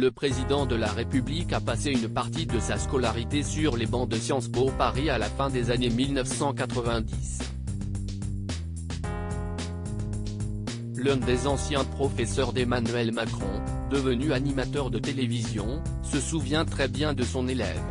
Le président de la République a passé une partie de sa scolarité sur les bancs de Sciences Po Paris à la fin des années 1990. L'un des anciens professeurs d'Emmanuel Macron, devenu animateur de télévision, se souvient très bien de son élève.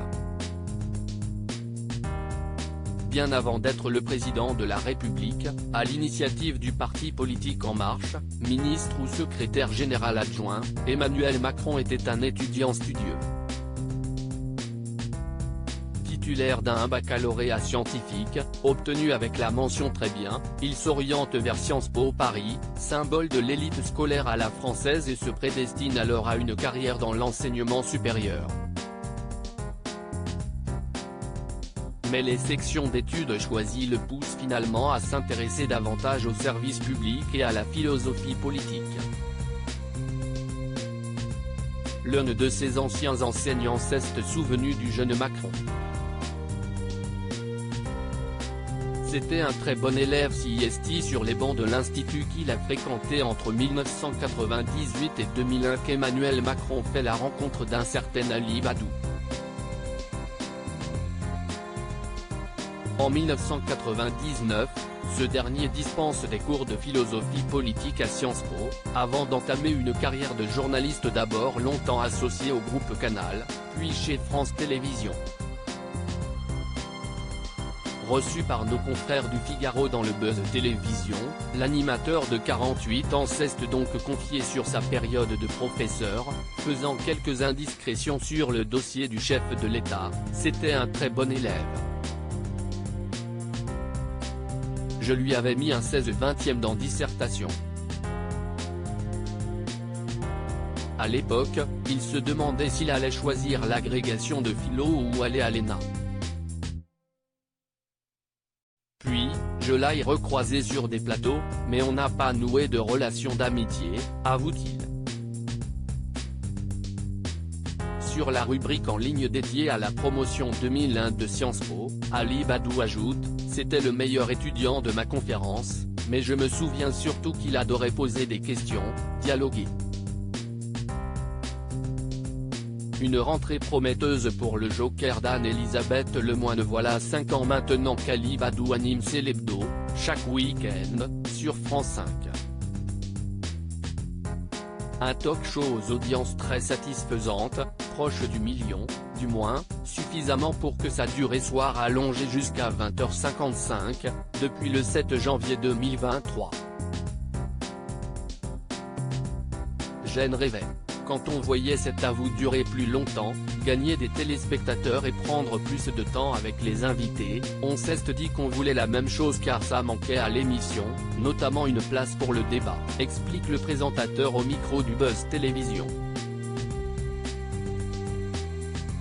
Bien avant d'être le président de la République, à l'initiative du parti politique En Marche, ministre ou secrétaire général adjoint, Emmanuel Macron était un étudiant studieux. Titulaire d'un baccalauréat scientifique, obtenu avec la mention très bien, il s'oriente vers Sciences Po Paris, symbole de l'élite scolaire à la française et se prédestine alors à une carrière dans l'enseignement supérieur. Mais les sections d'études choisies le poussent finalement à s'intéresser davantage au service public et à la philosophie politique. L'un de ses anciens enseignants s'est souvenu du jeune Macron. C'était un très bon élève CIST sur les bancs de l'institut qu'il a fréquenté entre 1998 et 2001 qu'Emmanuel Macron fait la rencontre d'un certain Ali Badou. En 1999, ce dernier dispense des cours de philosophie politique à Sciences Po, avant d'entamer une carrière de journaliste d'abord longtemps associé au groupe Canal, puis chez France Télévisions. Reçu par nos confrères du Figaro dans le Buzz Télévision, l'animateur de 48 ans s'est donc confié sur sa période de professeur, faisant quelques indiscrétions sur le dossier du chef de l'État. C'était un très bon élève. Je lui avais mis un 16/20 dans dissertation. À l'époque, il se demandait s'il allait choisir l'agrégation de philo ou aller à l'ENA. Puis, je l'ai recroisé sur des plateaux, mais on n'a pas noué de relation d'amitié, avoue-t-il. Sur la rubrique en ligne dédiée à la promotion 2001 de Sciences Po, Ali Badou ajoute « C'était le meilleur étudiant de ma conférence, mais je me souviens surtout qu'il adorait poser des questions, dialoguer. » Une rentrée prometteuse pour le joker d'Anne-Elisabeth Lemoine. Voilà 5 ans maintenant qu'Ali Badou anime C'est l'Hebdo, chaque week-end, sur France 5. Un talk-show aux audiences très satisfaisantes, proche du million, du moins, suffisamment pour que sa durée soit rallongée jusqu'à 20h55, depuis le 7 janvier 2023. Jeanne rêvait. Quand on voyait cet avou durer plus longtemps, gagner des téléspectateurs et prendre plus de temps avec les invités, on s'est dit qu'on voulait la même chose car ça manquait à l'émission, notamment une place pour le débat, explique le présentateur au micro du Buzz Télévision.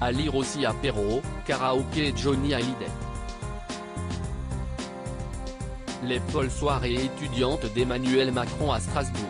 À lire aussi apéro, karaoké et Johnny Hallyday. Les folles soirées étudiantes d'Emmanuel Macron à Strasbourg.